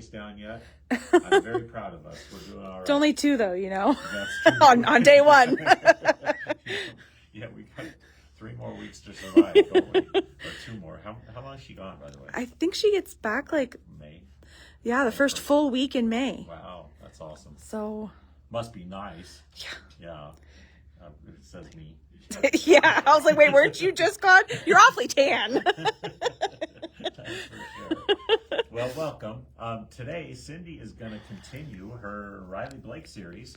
weeks down yet. I'm very proud of us. We're doing all right. It's only 2 though, you know, That's true. on day 1. Yeah, we got 3 more weeks to survive, don't we? Or 2 more. How long is she gone, by the way? I think she gets back like May. Yeah, the first full week in May. Wow, that's awesome. So must be nice. Yeah. Yeah. It says me. Yeah, I was like, wait, weren't you just gone? You're awfully tan. That's for sure. Well, welcome. Today, Cindy is going to continue her Riley Blake series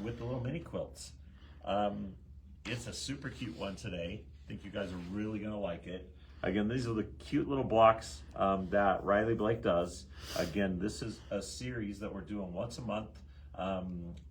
with the little mini quilts. It's a super cute one today. I think you guys are really going to like it. Again, these are the cute little blocks that Riley Blake does. Again, this is a series that we're doing once a month.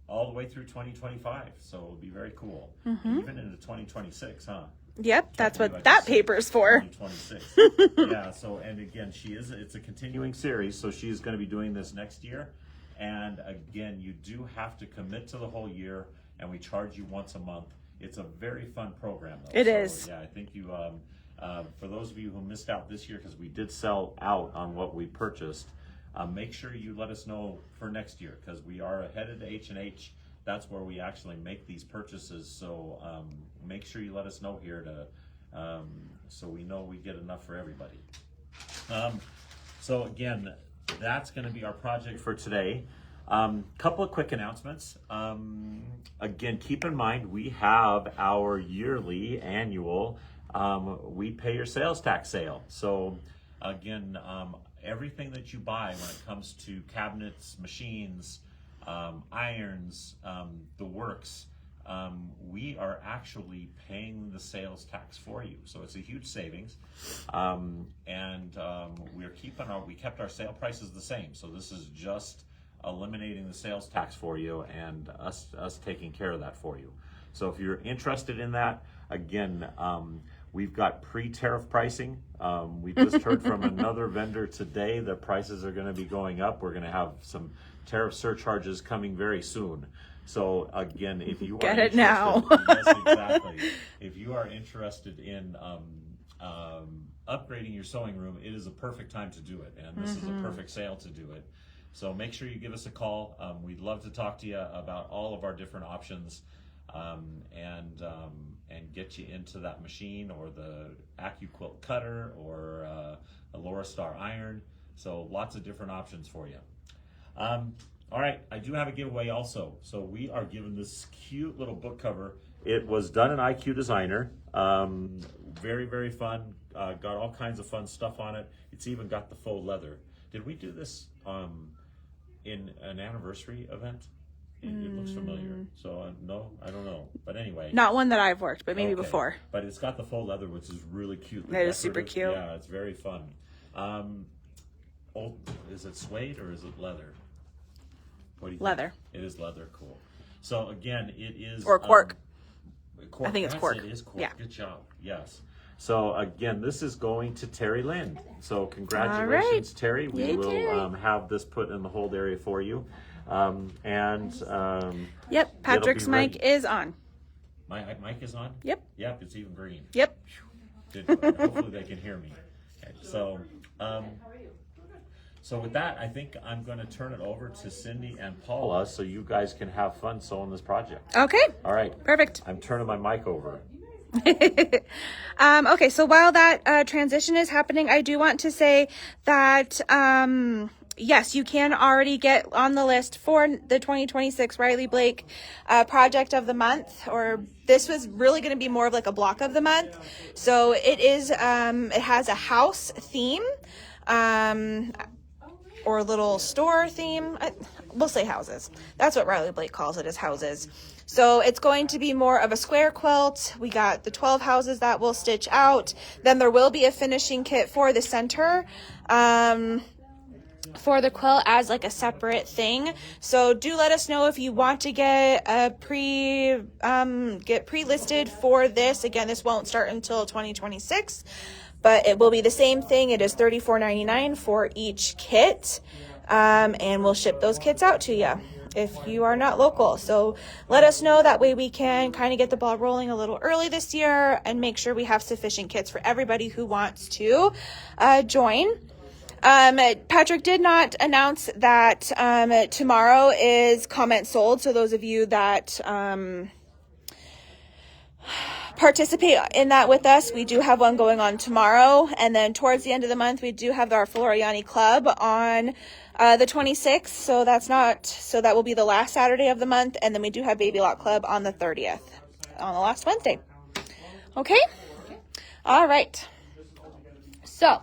All the way through 2025, so it'll be very cool. Even into 2026, huh? Yep, that's what that paper's for. 2026. Yeah, so, and again, it's a continuing series, so she's going to be doing this next year. And again, you do have to commit to the whole year, and we charge you once a month. It's a very fun program, though. It is. Yeah, I think you, for those of you who missed out this year, because we did sell out on what we purchased, make sure you let us know for next year, because we are headed to H&H. That's where we actually make these purchases. So make sure you let us know here to so we know we get enough for everybody. So again, that's going to be our project for today. Couple of quick announcements. Again, keep in mind we have our yearly annual we pay your sales tax sale. So again, everything that you buy when it comes to cabinets, machines, irons, the works, we are actually paying the sales tax for you. So it's a huge savings. We kept our sale prices the same. So this is just eliminating the sales tax for you and us taking care of that for you. So if you're interested in that, again, we've got pre-tariff pricing. We just heard from another vendor today that prices are going to be going up. We're going to have some tariff surcharges coming very soon. So again, if you get it now. Yes, exactly. If you are interested in upgrading your sewing room, it is a perfect time to do it, and this is a perfect sale to do it. So make sure you give us a call. We'd love to talk to you about all of our different options. And get you into that machine or the AccuQuilt cutter or a Laura Star iron. So lots of different options for you. All right, I do have a giveaway also. So we are giving this cute little book cover. It was done in IQ Designer. Very, very fun. Got all kinds of fun stuff on it. It's even got the faux leather. Did we do this in an anniversary event? It looks familiar. So no, I don't know. But anyway. Not one that I've worked, but maybe before. But it's got the faux leather, which is really cute. It is super cute. Yeah, it's very fun. Is it suede or is it leather? What do you leather. Think? It is leather. Cool. So again, it is... Or cork. Cork. I think it's cork. It is cork. Yeah. Good job. Yes. So again, this is going to Terry Lind. So congratulations, Terry. We will have this put in the hold area for you. Yep, Patrick's mic is on. My mic is on? Yep. Yep, it's even green. Yep. Good. Hopefully they can hear me. Okay, so with that, I think I'm going to turn it over to Cindy and Paula so you guys can have fun sewing this project. Okay. All right. Perfect. I'm turning my mic over. Okay, so while that transition is happening, I do want to say that yes, you can already get on the list for the 2026 Riley Blake Project of the Month, or this was really going to be more of like a block of the month. So it is, it has a house theme, or a little store theme. We'll say houses. That's what Riley Blake calls it, is houses. So it's going to be more of a square quilt. We got the 12 houses that we'll stitch out. Then there will be a finishing kit for the center, for the quilt as like a separate thing. So do let us know if you want to get a pre-listed for this. Again, this won't start until 2026, but it will be the same thing. It is $34.99 for each kit. And we'll ship those kits out to you if you are not local. So let us know. That way we can kind of get the ball rolling a little early this year and make sure we have sufficient kits for everybody who wants to join. Patrick did not announce that tomorrow is comment sold. So those of you that participate in that with us, we do have one going on tomorrow. And then towards the end of the month, we do have our Floriani Club on the 26th. So that will be the last Saturday of the month. And then we do have Baby Lock Club on the 30th, on the last Wednesday. Okay? All right. So,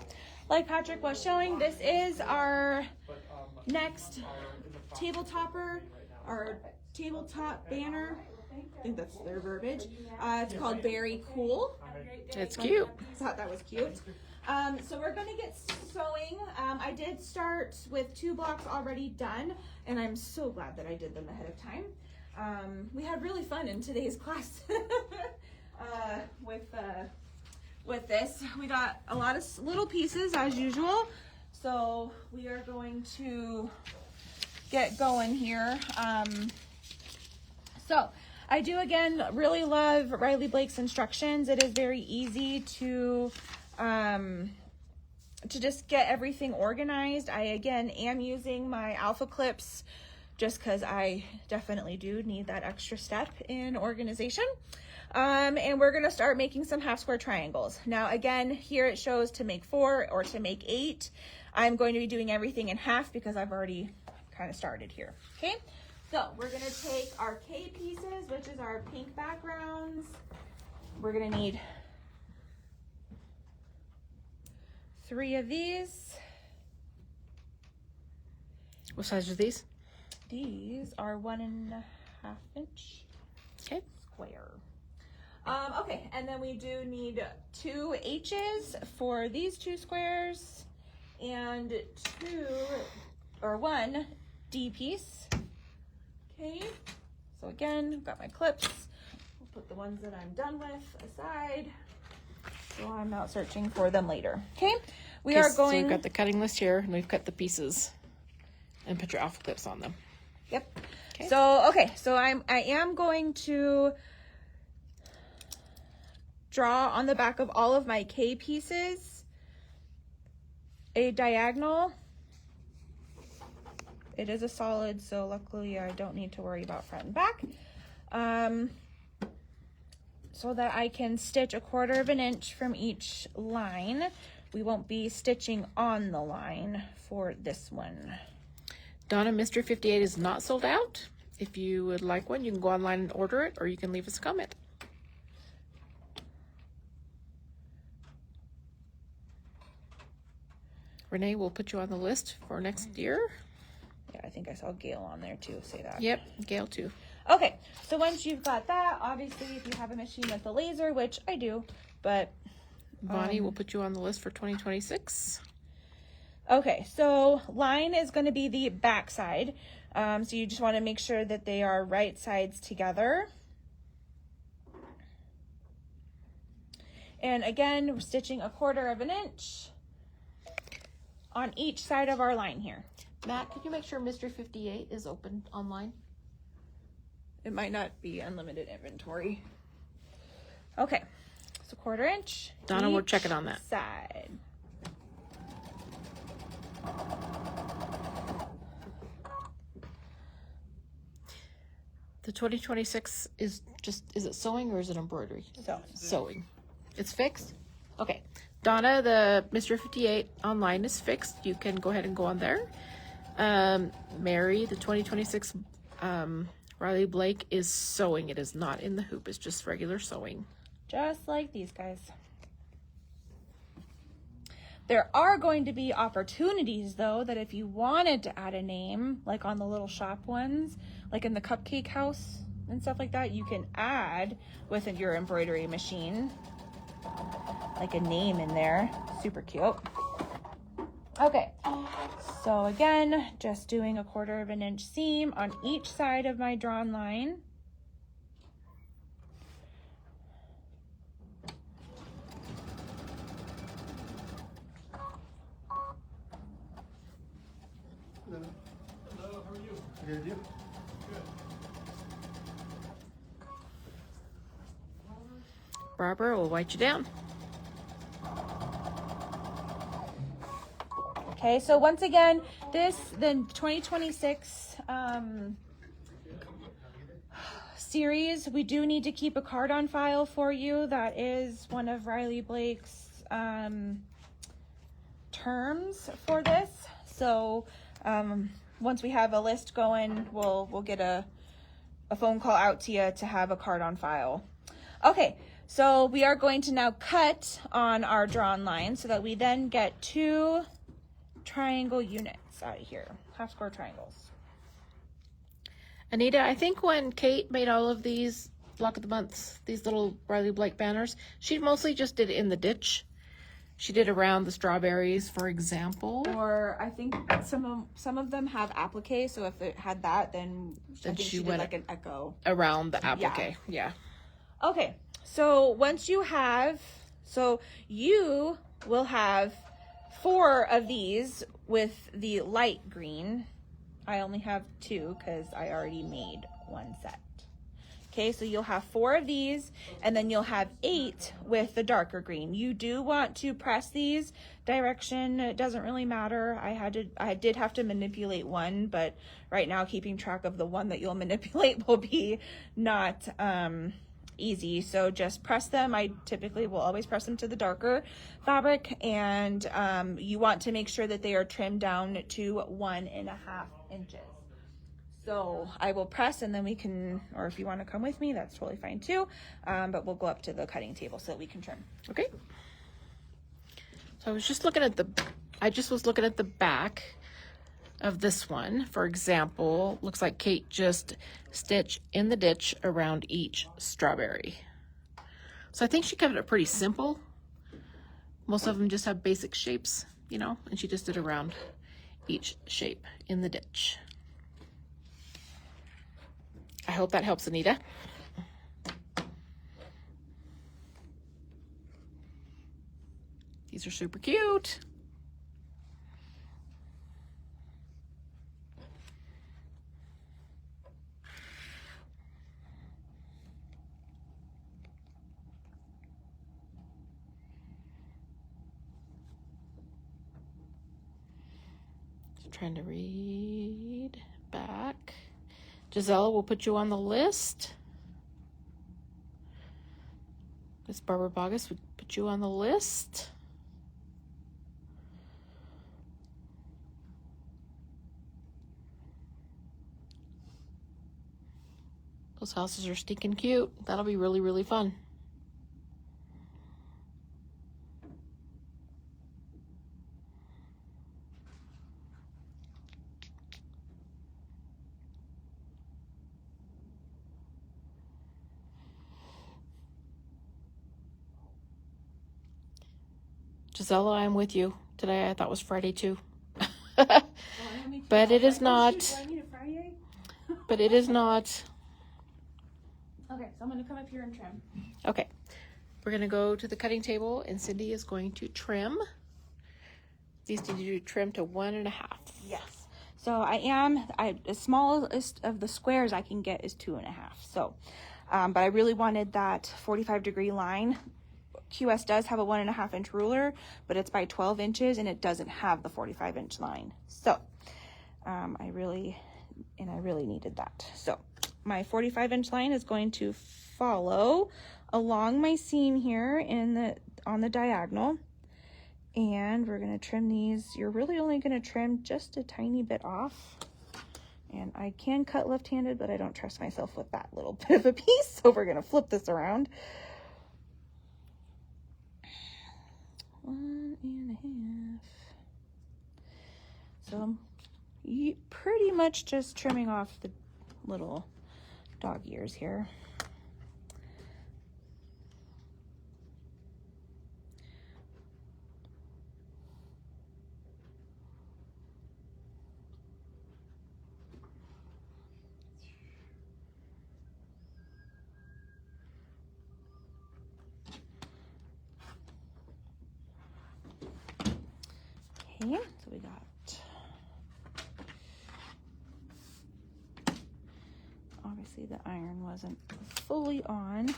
like Patrick was showing, this is our next tabletopper, our tabletop banner. I think that's their verbiage. It's called Very Cool. It's cute. I thought that was cute. So we're going to get sewing. I did start with 2 blocks already done, and I'm so glad that I did them ahead of time. We had really fun in today's class with this. We got a lot of little pieces as usual, so we are going to get going here. So I do again really love Riley Blake's instructions. It is very easy to just get everything organized. I again am using my alpha clips just because I definitely do need that extra step in organization. And we're going to start making some half square triangles. Now, again, here it shows to make 4 or to make 8. I'm going to be doing everything in half because I've already kind of started here. Okay, so we're going to take our K pieces, which is our pink backgrounds. We're going to need 3 of these. What size are these? These are 1.5 inch Okay. square. Okay, and then we do need 2 H's for these 2 squares and 1 D piece. Okay, so again, I've got my clips. We'll put the ones that I'm done with aside so I'm not searching for them later. Okay, we are So going. we've got the cutting list here, and we've cut the pieces and put your alpha clips on them. Yep. Okay. So I am going to draw on the back of all of my K pieces a diagonal. It is a solid, so luckily I don't need to worry about front and back. So that I can stitch 1/4 inch from each line. We won't be stitching on the line for this one. Donna, Mystery 58 is not sold out. If you would like one, you can go online and order it, or you can leave us a comment. Renee, we'll put you on the list for next year. Yeah, I think I saw Gail on there too say that. Yep, Gail too. Okay, so once you've got that, obviously if you have a machine with a laser, which I do, but Bonnie, we'll put you on the list for 2026. okay, so line is going to be the back side. So you just want to make sure that they are right sides together. And again, we're stitching 1/4 inch on each side of our line here. Matt, could you make sure Mystery 58 is open online? It might not be unlimited inventory. Okay, so 1/4 inch. Donna, we're each checking on that. side. The 2026 is it sewing or is it embroidery? Sewing. It's fixed? Okay. Donna, the Mr. 58 online is fixed. You can go ahead and go on there. Mary, the 2026 Riley Blake is sewing. It is not in the hoop. It's just regular sewing. Just like these guys. There are going to be opportunities, though, that if you wanted to add a name, like on the little shop ones, like in the cupcake house and stuff like that, you can add with your embroidery machine, like a name in there. Super cute. Okay, so again, just doing 1/4 inch seam on each side of my drawn line. Hello, how are you? Good, you? Good. Barbara will write you down. Okay, so once again, the 2026 series, we do need to keep a card on file for you. That is one of Riley Blake's terms for this. So once we have a list going, we'll get a phone call out to you to have a card on file. Okay, so we are going to now cut on our drawn line so that we then get 2 triangle units out of here, half square triangles. Anita, I think when Kate made all of these block of the months, these little Riley Blake banners, she mostly just did it in the ditch. She did around the strawberries, for example. Or I think some of them have applique, so if it had that, then I think she did like an echo. Around the applique, yeah. Okay, so once you have, so you will have 4 of these with the light green. I only have 2 because I already made 1 set. Okay, so you'll have 4 of these, and then you'll have 8 with the darker green. You do want to press these direction. It doesn't really matter. I did have to manipulate 1, but right now keeping track of the one that you'll manipulate will be not easy. So just press them. I typically will always press them to the darker fabric, and you want to make sure that they are trimmed down to 1.5 inches. So I will press, and then we can, or if you want to come with me, that's totally fine too. But we'll go up to the cutting table so that we can trim. Okay. So I was just looking at the back of this one. For example, looks like Kate just stitched in the ditch around each strawberry. So I think she kept it pretty simple. Most of them just have basic shapes, you know, and she just did around each shape in the ditch. I hope that helps, Anita. These are super cute. Just trying to read back. Gisela will put you on the list. Miss Barbara Bogus would put you on the list. Those houses are stinking cute. That'll be really, really fun. Gisela, I'm with you. Today I thought was Friday too. But it is not. Do I need a Friday? But it is not. Okay, so I'm going to come up here and trim. Okay. We're going to go to the cutting table, and Cindy is going to trim. These need to be trimmed to 1.5. Yes. So as smallest of the squares I can get is 2.5. So, but I really wanted that 45-degree line. QS does have a 1.5 inch ruler, but it's by 12 inches and it doesn't have the 45-inch line. So I really needed that. So my 45-inch line is going to follow along my seam here on the diagonal, and we're going to trim these. You're really only going to trim just a tiny bit off, and I can cut left-handed, but I don't trust myself with that little bit of a piece, so we're going to flip this around. 1.5. So you pretty much just trimming off the little dog ears here. Okay, so we got, obviously the iron wasn't fully on.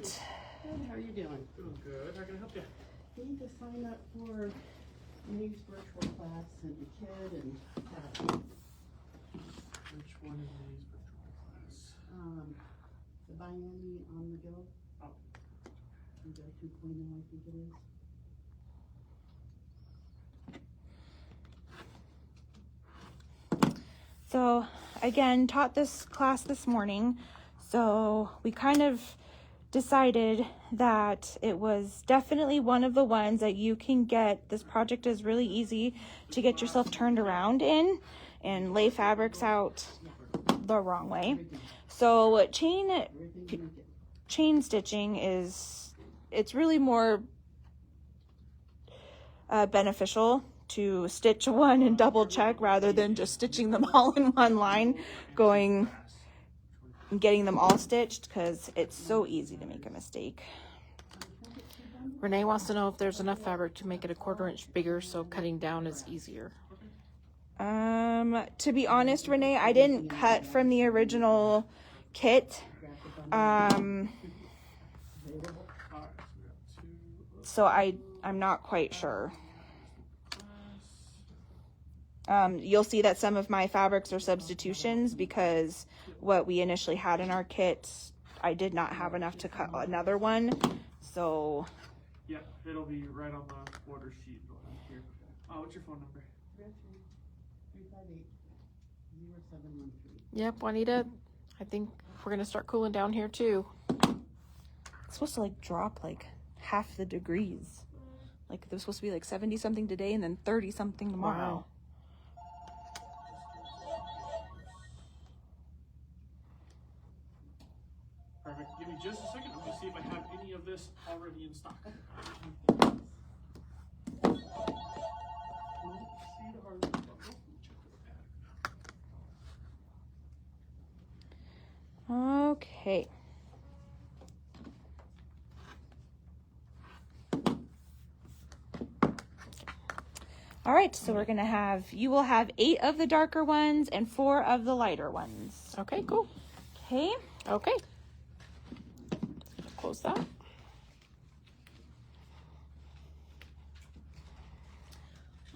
Good, how are you doing? Doing good. How can I help you? You need to sign up for Maeve's virtual class and your kid and Which one is these virtual class? the biennial on the go. Oh. You go 2.0, I think it is. So again, taught this class this morning. So we kind of decided that it was definitely one of the ones that you can get. This project is really easy to get yourself turned around in and lay fabrics out the wrong way. So chain stitching it's really more beneficial to stitch one and double check rather than just stitching them all in one line, going and getting them all stitched, because it's so easy to make a mistake. Renee wants to know if there's enough fabric to make it a 1/4 inch bigger, so cutting down is easier. To be honest, Renee, I didn't cut from the original kit. So I'm not quite sure. You'll see that some of my fabrics are substitutions because what we initially had in our kit, I did not have enough to cut another one. So Yeah, it'll be right on the order sheet here. What's your phone number? 358-0713. Yep, Juanita, I think we're gonna start cooling down here too. it's supposed to like drop like half the degrees. Like there's supposed to be like 70 something today and then 30 something tomorrow. Wow. Perfect. Give me just a second. I'm gonna see if I have any of this already in stock. Okay. All right, so we're gonna have, you will have 8 of the darker ones and 4 of the lighter ones. Okay, cool. Okay. Okay. Close that.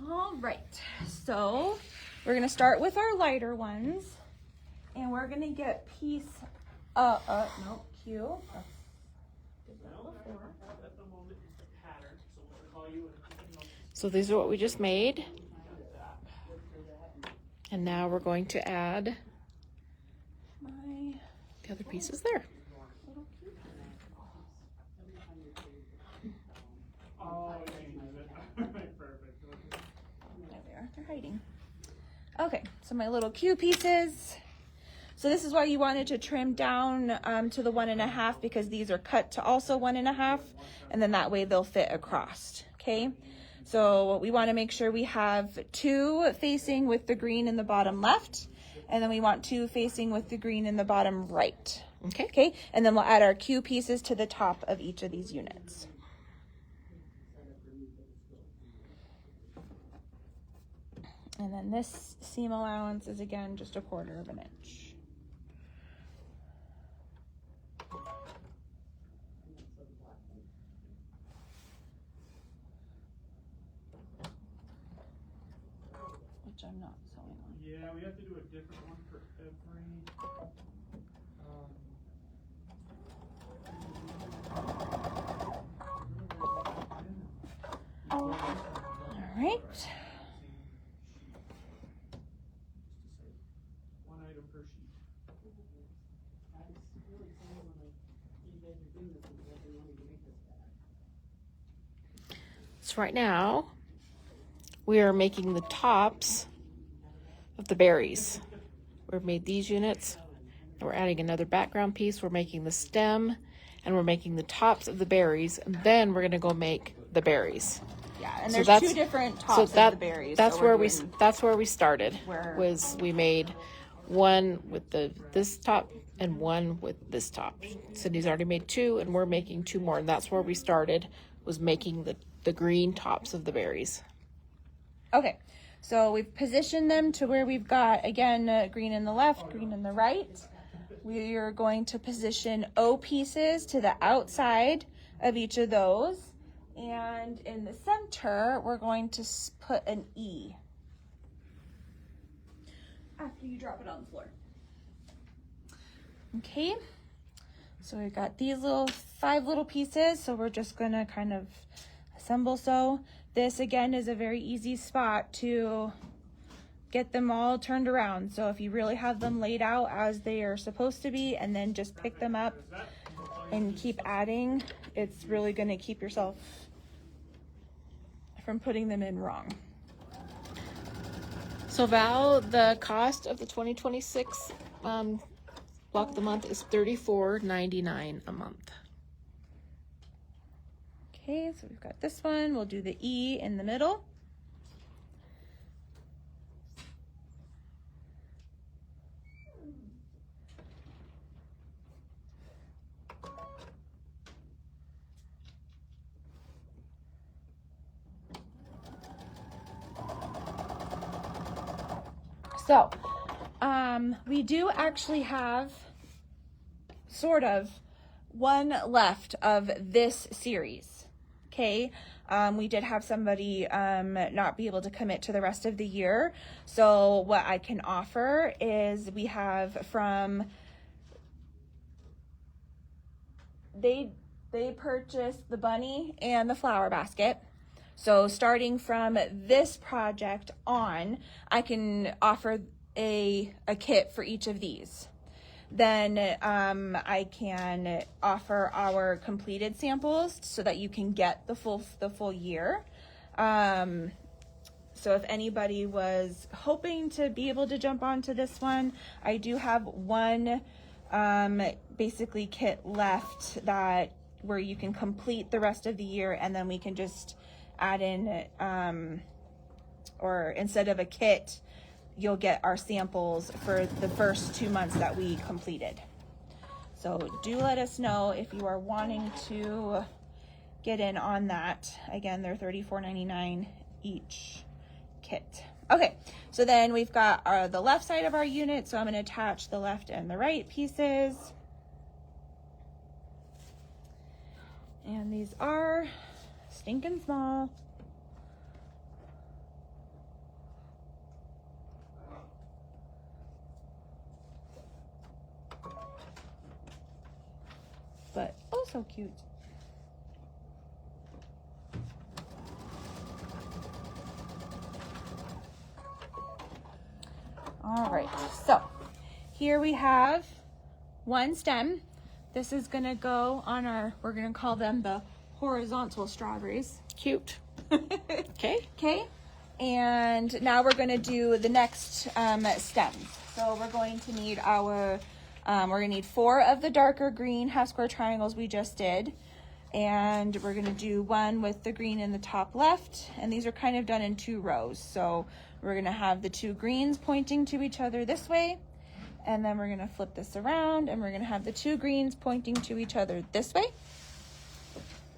All right, so we're gonna start with our lighter ones, and we're gonna get piece, no, Q. So these are what we just made. And now we're going to add My the other pieces there. There they are. They're hiding. Okay, so my little Q pieces. So this is why you wanted to trim down to the 1.5, because these are cut to also 1.5, and then that way they'll fit across. Okay, so we want to make sure we have 2 facing with the green in the bottom left, and then we want 2 facing with the green in the bottom right. Okay. Okay, and then we'll add our Q pieces to the top of each of these units. And then this seam allowance is again just 1/4 of an inch. Which I'm not sewing on. Yeah, we have to do a different one for every. All right. One item per sheet. So right now, we are making the tops of the berries. We've made these units, and we're adding another background piece. We're making the stem, and we're making the tops of the berries, and then we're gonna go make the berries. Yeah, and So there's that's- 2 different tops So of that the berries. that's so where we're we doing- that's where we started. Where- Was we made one with this top and one with this top. Cindy's already made 2, and we're making 2 more, and that's where we started. Was making the green tops of the berries. Okay, so we've positioned them to where we've got, again, green in the left, green in the right. we are going to position O pieces to the outside of each of those. And in the center, we're going to put an E after you drop it on the floor. Okay, so we've got these 5 little pieces, so we're just gonna kind of assemble. So this again is a very easy spot to get them all turned around. So if you really have them laid out as they are supposed to be and then just pick them up and keep adding, it's really gonna keep yourself from putting them in wrong. So Val, the cost of the 2026 block of the month is $34.99 a month. Okay, so we've got this one. We'll do the E in the middle. So, we do actually have sort of one left of this series. Okay, we did have somebody not be able to commit to the rest of the year. So what I can offer is we have from, they purchased the bunny and the flower basket. So starting from this project on, I can offer a kit for each of these. Then I can offer our completed samples so that you can get the full year. So if anybody was hoping to be able to jump onto this one, I do have one basically kit left that where you can complete the rest of the year, and then we can just add in or instead of a kit, you'll get our samples for the first 2 months that we completed. So do let us know if you are wanting to get in on that. Again, they're $34.99 each kit. Okay, so then we've got the left side of our unit. So I'm going to attach the left and the right pieces. And these are stinking small. But oh so cute. All right, so here we have one stem. This is gonna go on our, we're gonna call them the horizontal strawberries. Cute. Okay. Okay, and now we're gonna do the next stems. So we're going to need our, we're gonna need 4 of the darker green half square triangles we just did. And we're gonna do one with the green in the top left. And these are kind of done in 2 rows. So we're gonna have the 2 greens pointing to each other this way. And then we're gonna flip this around and we're gonna have the 2 greens pointing to each other this way.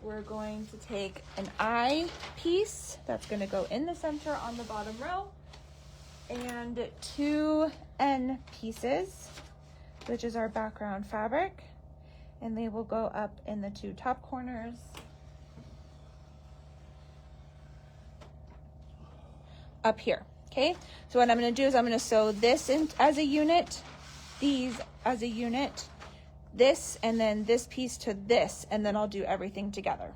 We're going to take an I piece that's gonna go in the center on the bottom row, and 2 N pieces, which is our background fabric, and they will go up in the 2 top corners. Up here, okay? So what I'm gonna do is I'm gonna sew this in as a unit, these as a unit, this, and then this piece to this, and then I'll do everything together.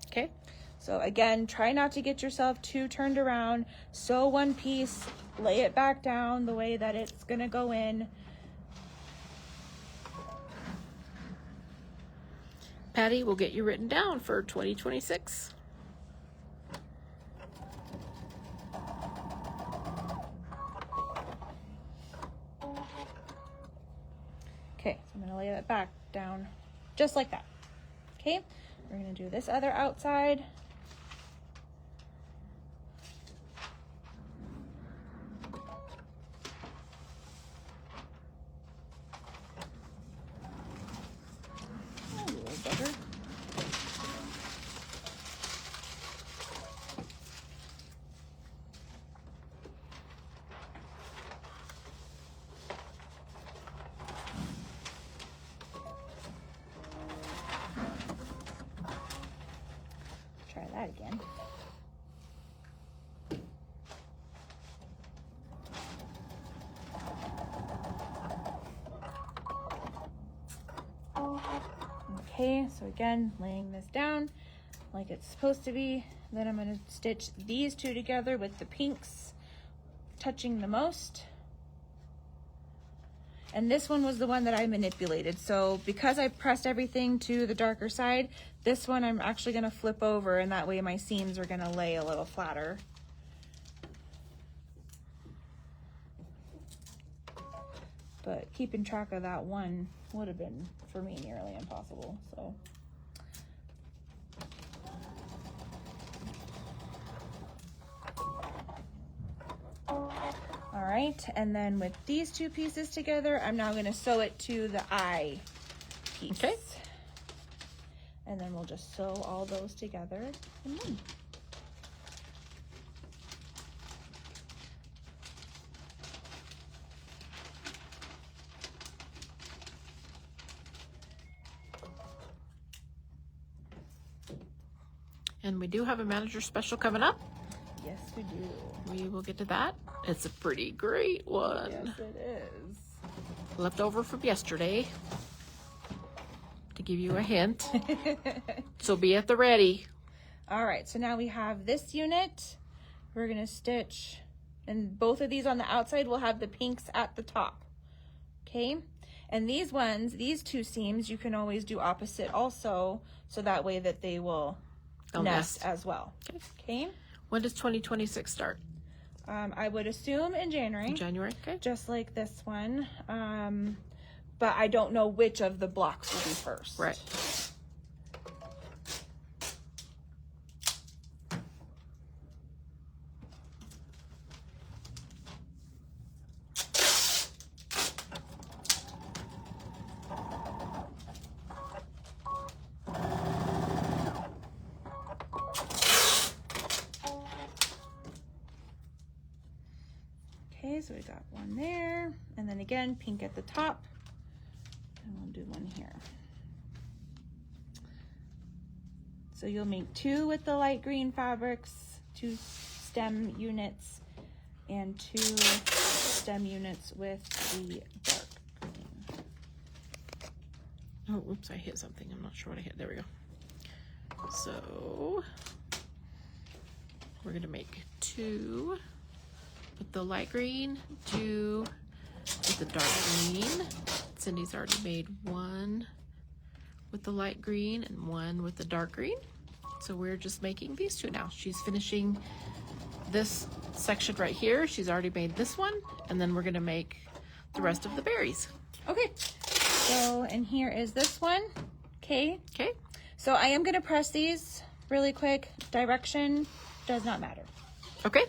Okay. So again, try not to get yourself too turned around. Sew one piece, lay it back down the way that it's gonna go in. Patty will get you written down for 2026. Okay, so I'm gonna lay that back down just like that. Okay, we're gonna do this other outside. Oh, you little bugger. that again. Okay, so again, laying this down like it's supposed to be. Then I'm going to stitch these two together with the pinks touching the most. And this one was the one that I manipulated. So because I pressed everything to the darker side, this one I'm actually going to flip over, and that way my seams are going to lay a little flatter. But keeping track of that one would have been, for me, nearly impossible. So. All right, and then with these two pieces together, I'm now going to sew it to the eye piece. Okay. And then we'll just sew all those together in one. And we do have a manager special coming up. Yes, we do. We will get to that. It's a pretty great one. Yes, it is. Left over from yesterday. To give you a hint. So be at the ready. All right, so now we have this unit. We're going to stitch, and both of these on the outside will have the pinks at the top. Okay, and these ones, these two seams, you can always do opposite also, so that way that they will nest as well. Okay. When does 2026 start? I would assume in January. January, okay. Just like this one. But I don't know which of the blocks will be first. Right. Okay, so we got one there, and then again, pink at the top, and we'll do one here. So you'll make two with the light green fabrics, 2 stem units, and 2 stem units with the dark green. Oh, oops, I hit something. I'm not sure what I hit. There we go. So we're gonna make 2 with the light green, 2 with the dark green. Cindy's already made 1 with the light green and 1 with the dark green. So we're just making these 2 now. She's finishing this section right here. She's already made this one, and then we're gonna make the rest of the berries. Okay, so, and here is this one. Okay. Okay. So I am gonna press these really quick. Direction does not matter. Okay.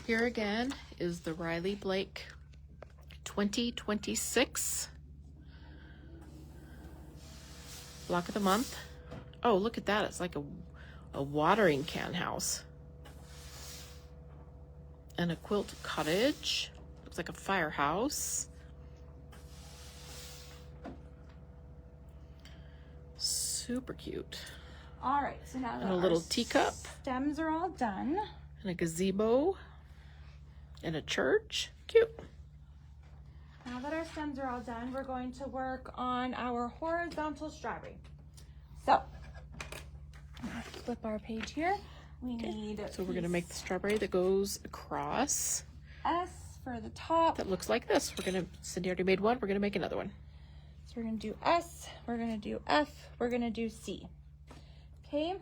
Here again is the Riley Blake 2026 block of the month. Oh, look at that. It's like a watering can house. And a quilt cottage. Looks like a firehouse. Super cute. All right, so now that And a little teacup. stems are all done. And a gazebo. And a church. Cute. Now that our stems are all done, we're going to work on our horizontal strawberry. So, let's flip our page here. We need So we're gonna make the strawberry that goes across. S for the top. That looks like this. Cindy already made one. We're gonna make another one. So we're gonna do S, we're gonna do F, we're gonna do C. Okay.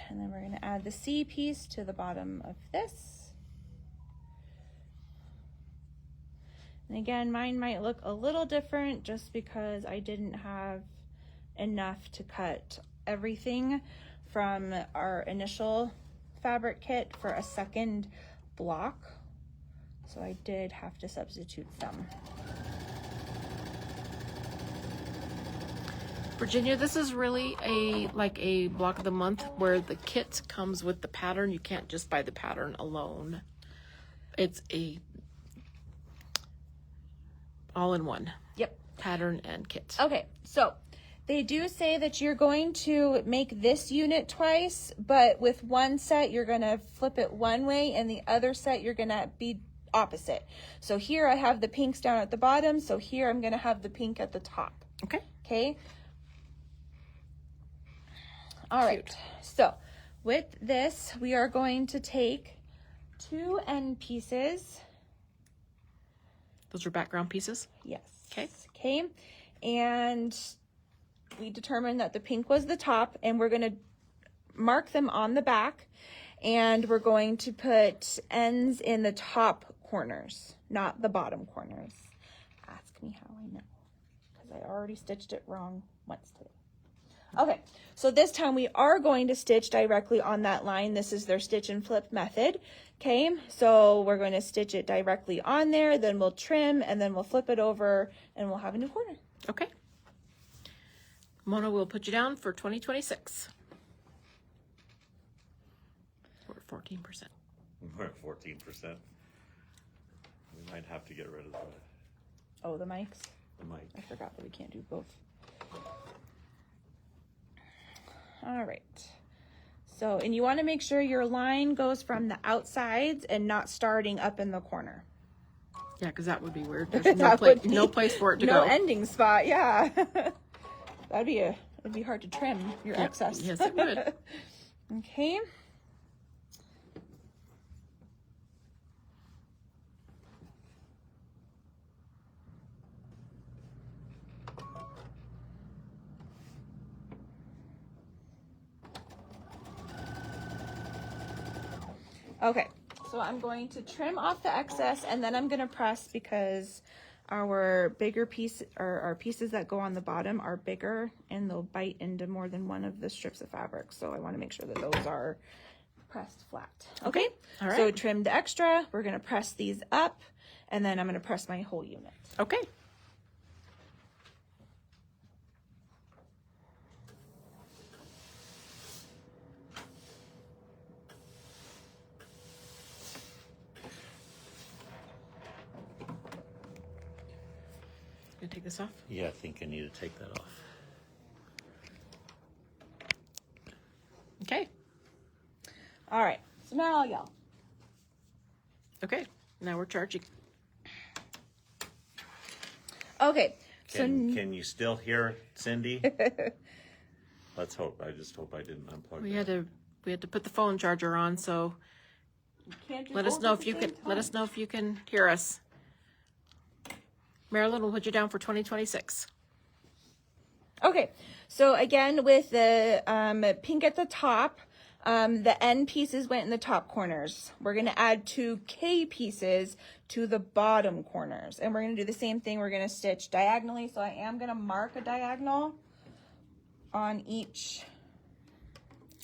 And then we're going to add the C piece to the bottom of this. And again, mine might look a little different just because I didn't have enough to cut everything from our initial fabric kit for a second block. So I did have to substitute some. Virginia, this is really like a block of the month where the kit comes with the pattern. You can't just buy the pattern alone. It's a all-in-one. Yep. Pattern and kit. Okay, so they do say that you're going to make this unit twice, but with one set you're going to flip it one way and the other set you're going to be opposite. So here I have the pinks down at the bottom, so here I'm going to have the pink at the top. Okay. Okay. All right. So with this, we are going to take 2 end pieces. Those are background pieces? Yes. Okay. Okay. And we determined that the pink was the top, and we're going to mark them on the back, and we're going to put ends in the top corners, not the bottom corners. Ask me how I know, because I already stitched it wrong once today. Okay, so this time we are going to stitch directly on that line. This is their stitch and flip method. Okay, so we're going to stitch it directly on there, then we'll trim, and then we'll flip it over, and we'll have a new corner. Okay. Mona will put you down for 2026. We're at 14%. We're at 14%. We might have to get rid of Oh, the mics? the mic. I forgot that we can't do both. All right. So, and you want to make sure your line goes from the outsides and not starting up in the corner. Yeah, because that would be weird. There's That would be no place for it to no go. ending spot. Yeah. It'd be hard to trim your Yep. excess. Yes, it would. Okay. Okay, so I'm going to trim off the excess, and then I'm going to press because our bigger piece, or our pieces that go on the bottom are bigger, and they'll bite into more than one of the strips of fabric. So I want to make sure that those are pressed flat. Okay, all right. So trim the extra. We're going to press these up, and then I'm going to press my whole unit. Okay. Gonna take this off? Yeah, I think I need to take that off. Okay. All right, so now I'll yell. Okay. Now we're charging. Okay, Can you still hear Cindy? Let's hope. I just hope I didn't unplug We that. had to put the phone charger on, so can't do let us both know at if the you same can let time. us know if you can hear us. Marilyn will put you down for 2026. Okay, so again with the pink at the top, the end pieces went in the top corners. We're going to add 2 K pieces to the bottom corners, and we're going to do the same thing. We're going to stitch diagonally, so I am going to mark a diagonal on each.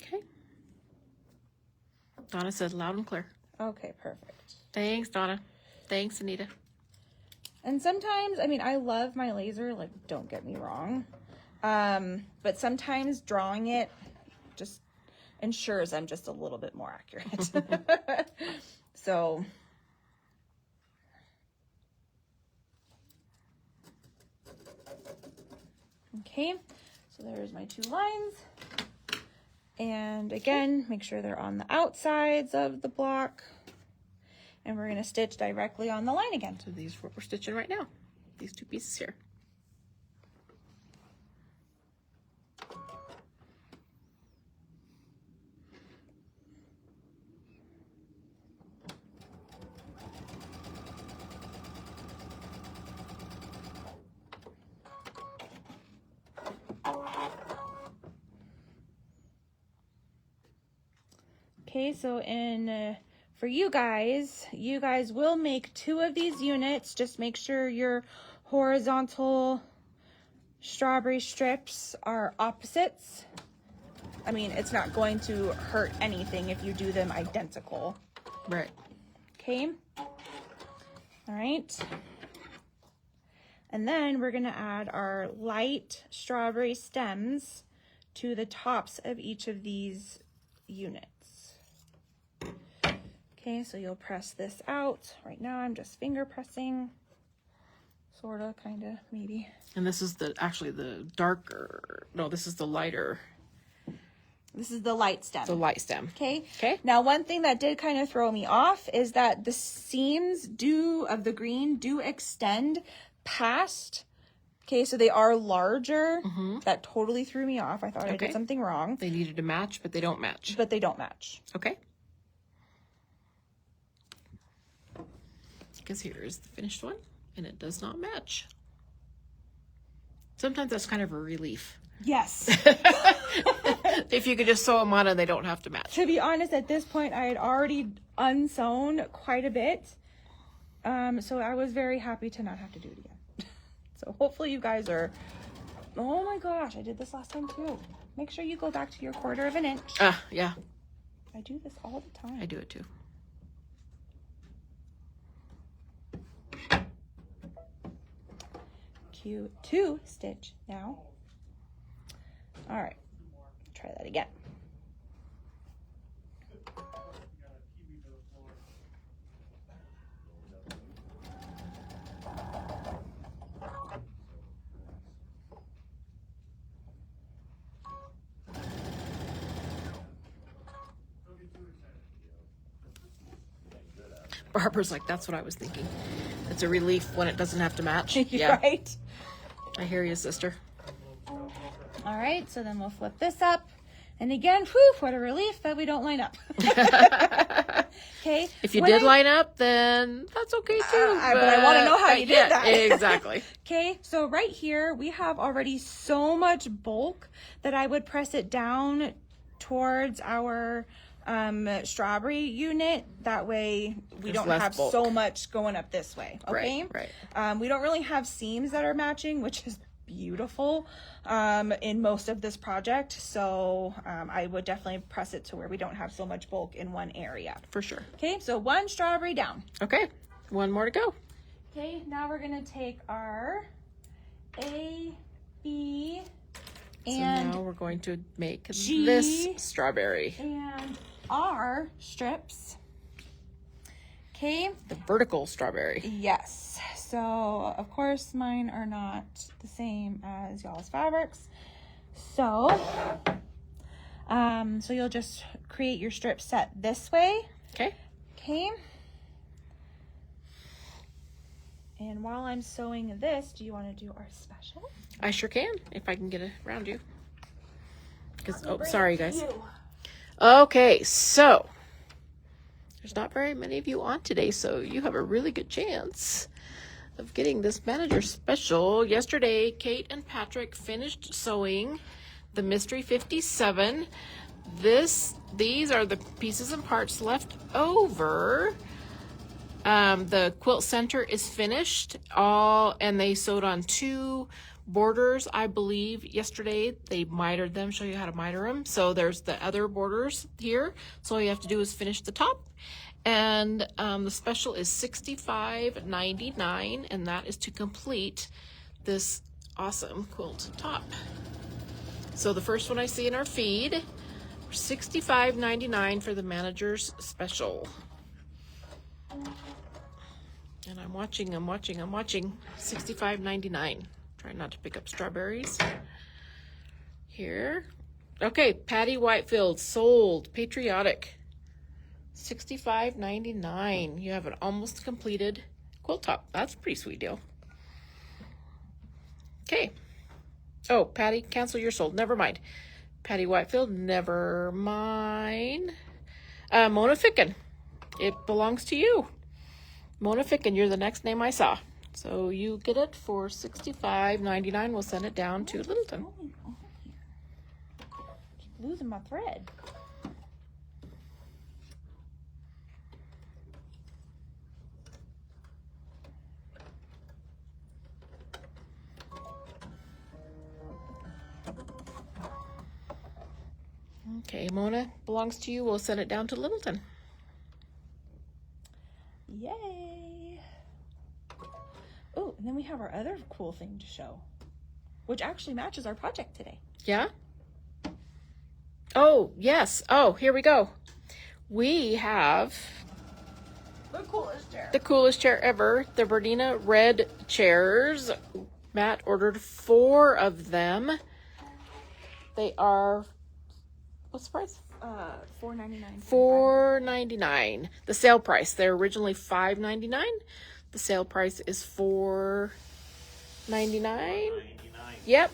Okay. Donna says loud and clear. Okay, perfect. Thanks, Donna. Thanks, Anita. And sometimes, I mean, I love my laser, like, don't get me wrong. But sometimes drawing it just ensures I'm just a little bit more accurate. So, okay, so there's my 2 lines. And again, make sure they're on the outsides of the block. And we're going to stitch directly on the line again. So these are what we're stitching right now. These 2 pieces here. Okay, so for you guys will make 2 of these units. Just make sure your horizontal strawberry strips are opposites. I mean, it's not going to hurt anything if you do them identical. Right. Okay. All right. And then we're going to add our light strawberry stems to the tops of each of these units. Okay, so you'll press this out. Right now I'm just finger pressing. Sorta, kinda, maybe. And this is actually the darker, no, this is the lighter. This is the light stem. The light stem. Okay. Okay. Now, one thing that did kind of throw me off is that the seams of the green do extend past. Okay, so they are larger. That totally threw me off. I thought I did something wrong. They needed to match, but they don't match. But they don't match. Okay. Because here is the finished one, and it does not match. Sometimes that's kind of a relief. Yes. If you could just sew them on and they don't have to match. To be honest, at this point, I had already unsewn quite a bit. So I was very happy to not have to do it again. So hopefully you guys are... Oh my gosh, I did this last time too. Make sure you go back to your 1/4 of an inch. Yeah. I do this all the time. I do it too. Q2 stitch now. All right, try that again. Barbara's like, that's what I was thinking. It's a relief when it doesn't have to match. Yeah. Right? I hear you, sister. All right, so then we'll flip this up. And again, whew, what a relief that we don't line up. Okay. If you did line up, then that's okay too. But I want to know how you did that. Exactly. Okay, so right here, we have already so much bulk that I would press it down towards our strawberry unit. That way we don't have bulk. so much going up this way. Okay. Right. We don't really have seams that are matching, which is beautiful in most of this project. So I would definitely press it to where we don't have so much bulk in one area. For sure. Okay, so 1 strawberry down. Okay. 1 more to go. Okay, now we're gonna take our A, B, and so now we're going to make G, this strawberry. and R strips. Okay. The vertical strawberry. Yes. So of course mine are not the same as y'all's fabrics. So so you'll just create your strip set this way. Okay. Okay. And while I'm sewing this, do you want to do our special? I sure can, if I can get it around you. Because, oh, sorry guys. Okay, so there's not very many of you on today, so you have a really good chance of getting this manager special. Yesterday, Kate and Patrick finished sewing the Mystery 57. These are the pieces and parts left over. The quilt center is finished, and they sewed on 2 borders, I believe. Yesterday they mitered them, show you how to miter them. So there's the other borders here. So all you have to do is finish the top. And the special is $65.99, and that is to complete this awesome quilt top. So the first one I see in our feed, $65.99 for the manager's special. And I'm watching. $65.99. Try not to pick up strawberries. Here. Okay, Patty Whitefield, sold. Patriotic. $65.99. You have an almost completed quilt top. That's a pretty sweet deal. Okay. Oh, Patty, cancel your sold. Never mind. Patty Whitefield, never mind. Mona Ficken. It belongs to you. Mona Ficken, you're the next name I saw. So you get it for $65.99. We'll send it down to Littleton. Keep losing my thread. Okay, Mona, belongs to you. We'll send it down to Littleton. Yay. Oh, and then we have our other cool thing to show, which actually matches our project today. Yeah? Oh, yes. Oh, here we go. We have The coolest chair. the coolest chair ever, the Bernina red chairs. Matt ordered 4 of them. They are, what's the price? $4.99. $4.99. The sale price. They're originally $5.99. The sale price is $4.99. Yep.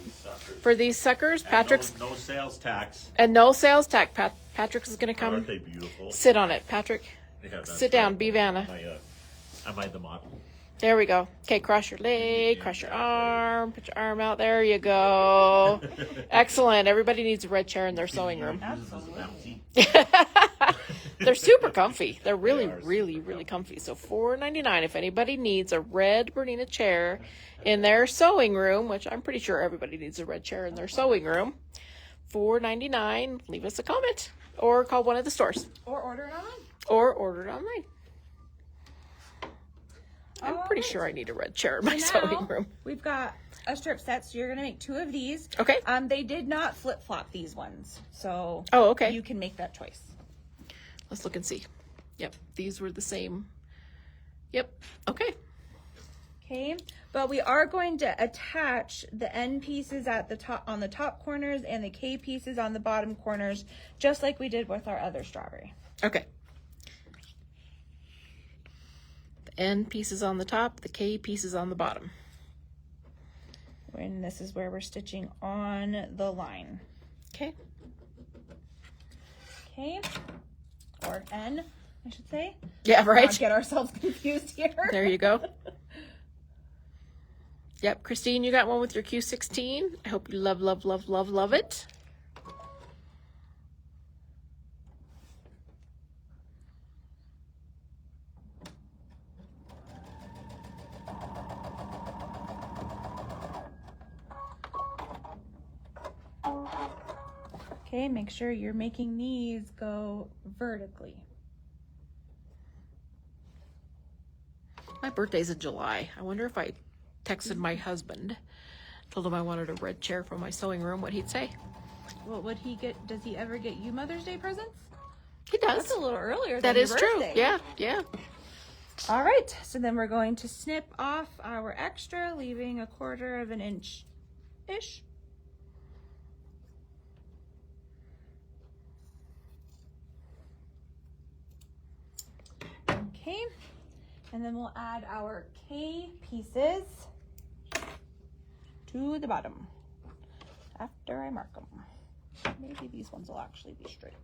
For these suckers, Patrick's No sales tax. and no sales tax. Patrick is going to Aren't come they beautiful? sit on it. Patrick, Yeah, that's sit down. right. Be Vanna. I made the model. There we go. Okay, cross your leg, cross your arm, put your arm out. There you go. Excellent. Everybody needs a red chair in their sewing room. They're super comfy. They're really, really, really comfy. So $4.99 if anybody needs a red Bernina chair in their sewing room, which I'm pretty sure everybody needs a red chair in their sewing room. $4.99. Leave us a comment or call one of the stores Or order it online. or order it online. I'm All pretty right. sure I need a red chair in my So now, sewing room. We've got a strip set, so you're gonna make 2 of these. Okay. They did not flip flop these ones, so Oh, okay. you can make that choice. Let's look and see. Yep, these were the same. Yep. Okay. Okay, but we are going to attach the end pieces at the top on the top corners and the K pieces on the bottom corners, just like we did with our other strawberry. Okay. The N pieces on the top, the K pieces on the bottom. And this is where we're stitching on the line. Okay. Okay, or N, I should say. Yeah, Not right. get ourselves confused here. There you go. Yep, Christine, you got one with your Q16. I hope you love, love, love, love, love it. Okay, make sure you're making these go vertically. My birthday's in July. I wonder if I texted my husband, told him I wanted a red chair for my sewing room, what he'd say. What would he get? Does he ever get you Mother's Day presents? He does. That's a little earlier That than is your true. birthday. Yeah, yeah. All right, so then we're going to snip off our extra, leaving 1/4 of an inch-ish. Okay, and then we'll add our K pieces to the bottom after I mark them. Maybe these ones will actually be straight.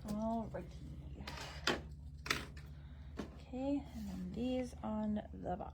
Alrighty. Okay, and then these on the bottom.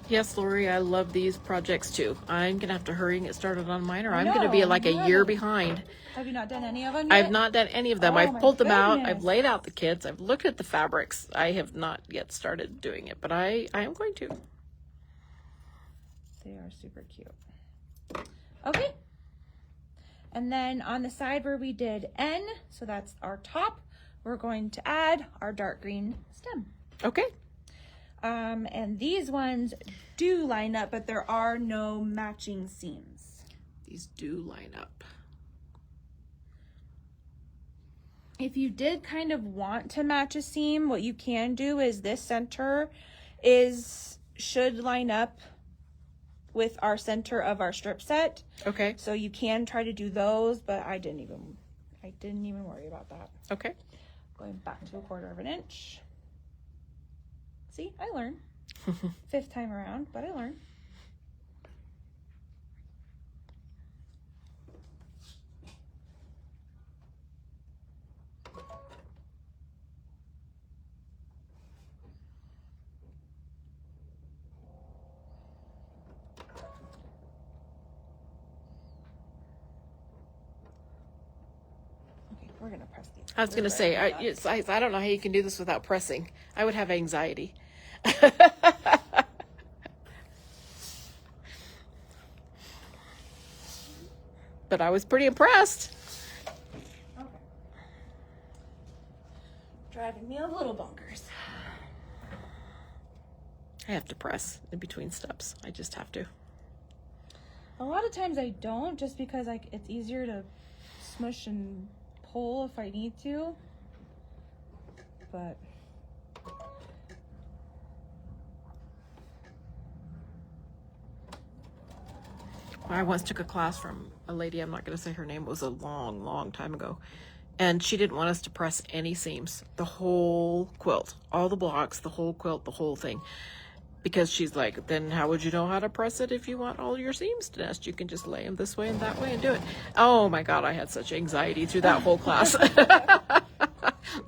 Yes, Lori, I love these projects too. I'm going to have to hurry and get started on mine, or I I'm going to be know, like a you year haven't. behind. Have you not done any of them yet? I've not done any of them. Oh, I've my pulled them out. goodness. I've laid out the kits. I've looked at the fabrics. I have not yet started doing it, but I am going to. They are super cute. Okay. And then on the side where we did N, so that's our top, we're going to add our dark green stem. Okay. And these ones do line up, but there are no matching seams. These do line up. If you did kind of want to match a seam, what you can do is this center is should line up with our center of our strip set. Okay. So you can try to do those, but I didn't even worry about that. Okay. Going back to 1/4 of an inch. See, I learned. 5th time around, but I learned. Okay, we're gonna press these. I was going to say, I don't know how you can do this without pressing. I would have anxiety. But I was pretty impressed. Okay. Driving me a little bonkers. I have to press in between steps. I just have to. A lot of times I don't, just because it's easier to smush and pull if I need to. But I once took a class from a lady, I'm not going to say her name, it was a long, long time ago. And she didn't want us to press any seams. The whole quilt, all the blocks, the whole quilt, the whole thing. Because she's like, then how would you know how to press it if you want all your seams to nest? You can just lay them this way and that way and do it. Oh my God, I had such anxiety through that whole class.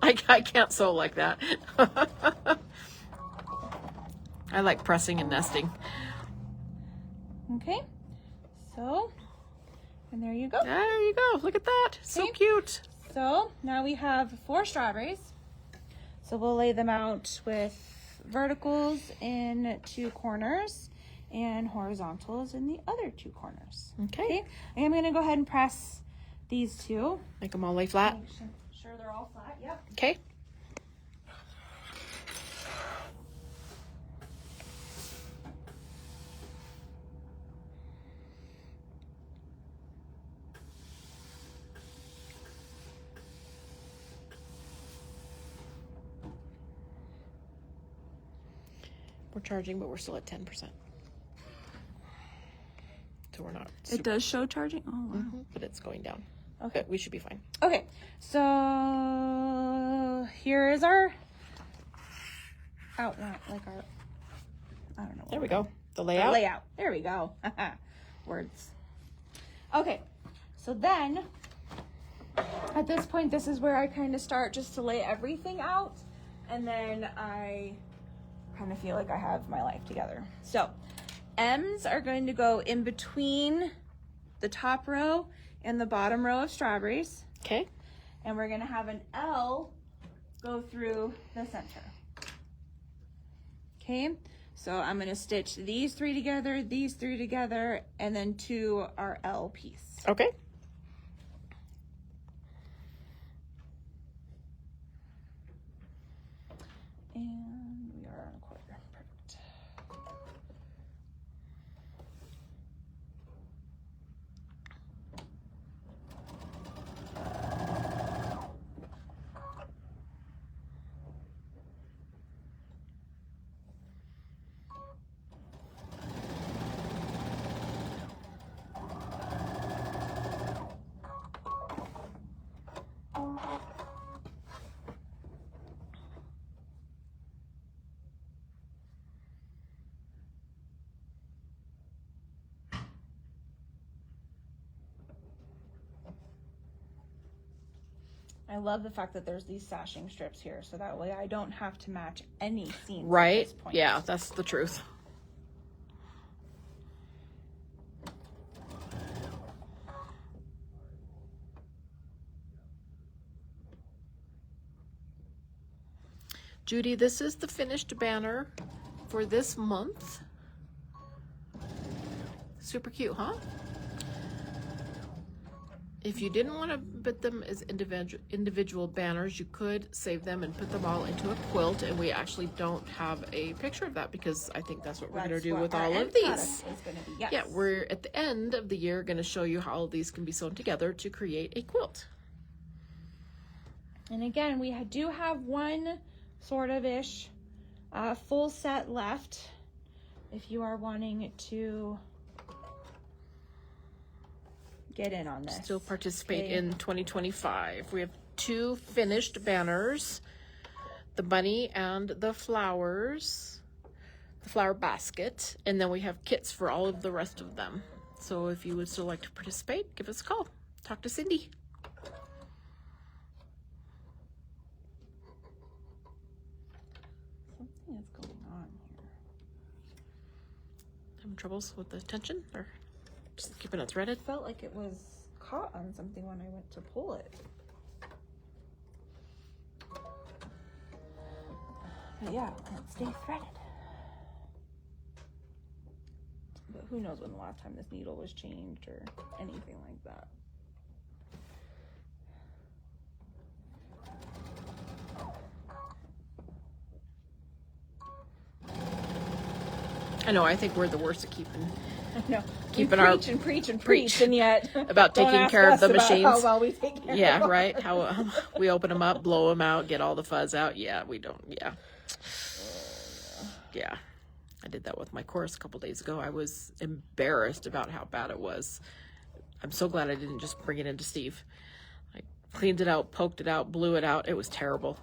I can't sew like that. I like pressing and nesting. okay. So, and there you go. There you go. Look at that. So Okay. cute. So now we have 4 strawberries. So we'll lay them out with verticals in 2 corners and horizontals in the other 2 corners. Okay. I am going to go ahead and press these 2. Make them all lay flat. Make sure they're all flat. Yep. Okay. We're charging, but we're still at 10%. So we're not. It does show charging. Oh, wow. But it's going down. Okay. But we should be fine. Okay. So here is our outline, I don't know. There we go. The The layout. layout. There we go. Words. Okay. So then, at this point, this is where I kind of start just to lay everything out. And then I kind of feel like I have my life together. So, M's are going to go in between the top row and the bottom row of strawberries. Okay. And we're going to have an L go through the center. Okay, so I'm going to stitch these 3 together, these 3 together, and then to our L piece. Okay. And we are on a 1/4. Perfect. I love the fact that there's these sashing strips here, so that way I don't have to match any seams at Right. this point. Yeah, that's the truth. Judy, this is the finished banner for this month. Super cute, huh? If you didn't want to put them as individual banners, you could save them and put them all into a quilt, and we actually don't have a picture of that because I think that's what we're going to do with all of these. Is going to be, yes. Yeah, we're at the end of the year going to show you how all these can be sewn together to create a quilt. And again, we do have one sort of ish full set left. if you are wanting to get in on this. Still participate Okay. in 2025. We have 2 finished banners, the bunny and the flowers, the flower basket, and then we have kits for all of the rest of them. So if you would still like to participate, give us a call. Talk to Cindy. Something is going on here. Having troubles with the tension, or just keeping it threaded? Felt like it was caught on something when I went to pull it. But yeah, it stays threaded. But who knows when the last time this needle was changed or anything like that. I know, I think we're the worst at keeping No, Keeping we our- preach and preach and preach preach, and yet about don't taking ask care of us the about machines. How well we take care Yeah, of them. right. How we open them up, blow them out, get all the fuzz out. Yeah, we don't. Yeah, yeah. I did that with my course a couple days ago. I was embarrassed about how bad it was. I'm so glad I didn't just bring it into Steve. I cleaned it out, poked it out, blew it out. It was terrible.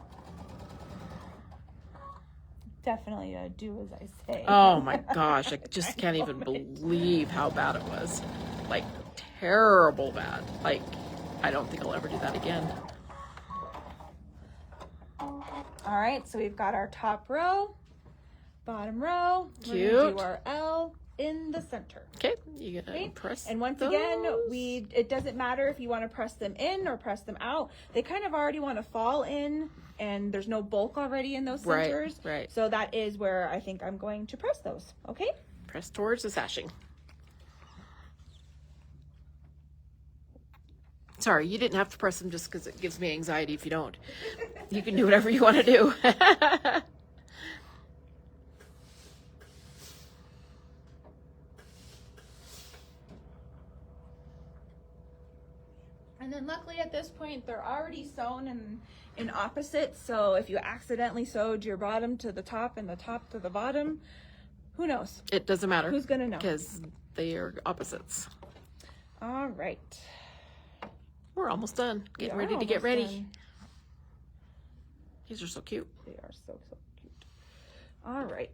Definitely do as I say. Oh my gosh, I just can't even believe how bad it was. Like, terrible bad. Like, I don't think I'll ever do that again. All right, so we've got our top row, bottom row. We're gonna Cute. do our L in the center. Okay, you gonna Okay? press And once those? again, it doesn't matter if you want to press them in or press them out. They kind of already want to fall in, and there's no bulk already in those Right, centers. right. So that is where I think I'm going to press those. Okay. Press towards the sashing. Sorry, you didn't have to press them just because it gives me anxiety if you don't. You can do whatever you want to do. And then luckily at this point, they're already sewn in opposites. So if you accidentally sewed your bottom to the top and the top to the bottom, who knows? It doesn't matter. Who's gonna know? Because they are opposites. All right. We're almost done. Getting We are ready to get almost ready. done. These are so cute. They are so cute. All right.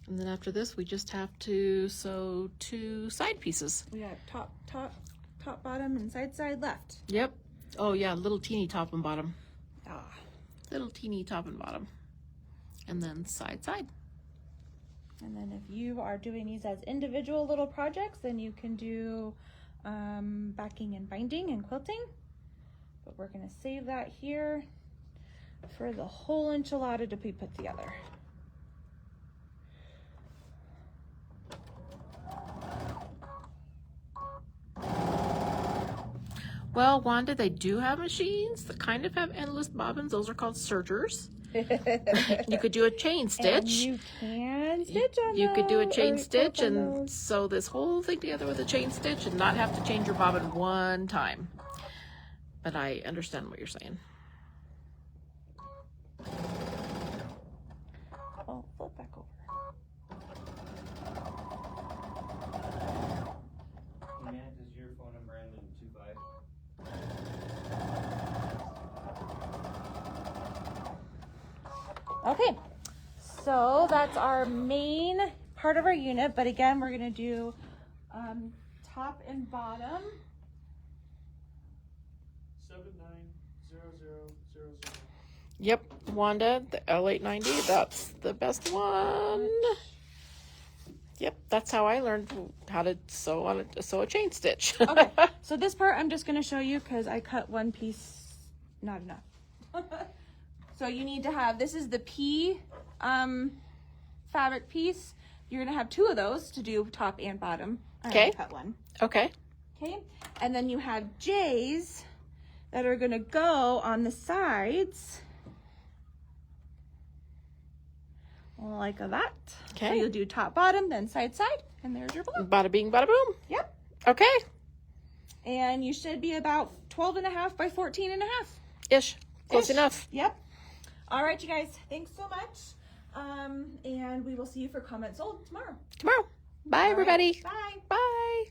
And then after this, we just have to sew 2 side pieces. We got top, bottom, and side, left. Yep. Oh yeah, little teeny top and bottom. Ah. Little teeny top and bottom. And then side. And then if you are doing these as individual little projects, then you can do backing and binding and quilting. But we're gonna save that here for the whole enchilada to be put together. Well, Wanda, they do have machines that kind of have endless bobbins. Those are called sergers. You could do a chain And stitch. you can stitch on You could do a those, chain or stitch quilp on and those. sew this whole thing together with a chain stitch and not have to change your bobbin one time. But I understand what you're saying. Oh, flip back over. Matt, is your phone number end in 25? Okay, so that's our main part of our unit, but again, we're gonna do top and bottom. 790000. Yep, Wanda, the L890, that's the best one. Yep, that's how I learned how to sew a chain stitch. Okay, so this part I'm just gonna show you because I cut one piece, not enough. So you need to have, this is the P fabric piece. You're gonna have 2 of those to do top and bottom. Okay. Cut one. Okay. Okay. And then you have J's that are gonna go on the sides. Like that. Okay. So you'll do top, bottom, then side, side, and there's your balloon. Bada bing, bada boom. Yep. Okay. And you should be about 12.5 by 14.5. Ish. Close Ish. enough. Yep. All right, you guys. Thanks so much. And we will see you for comments sold tomorrow. Tomorrow. Bye, All right, everybody. Bye. Bye.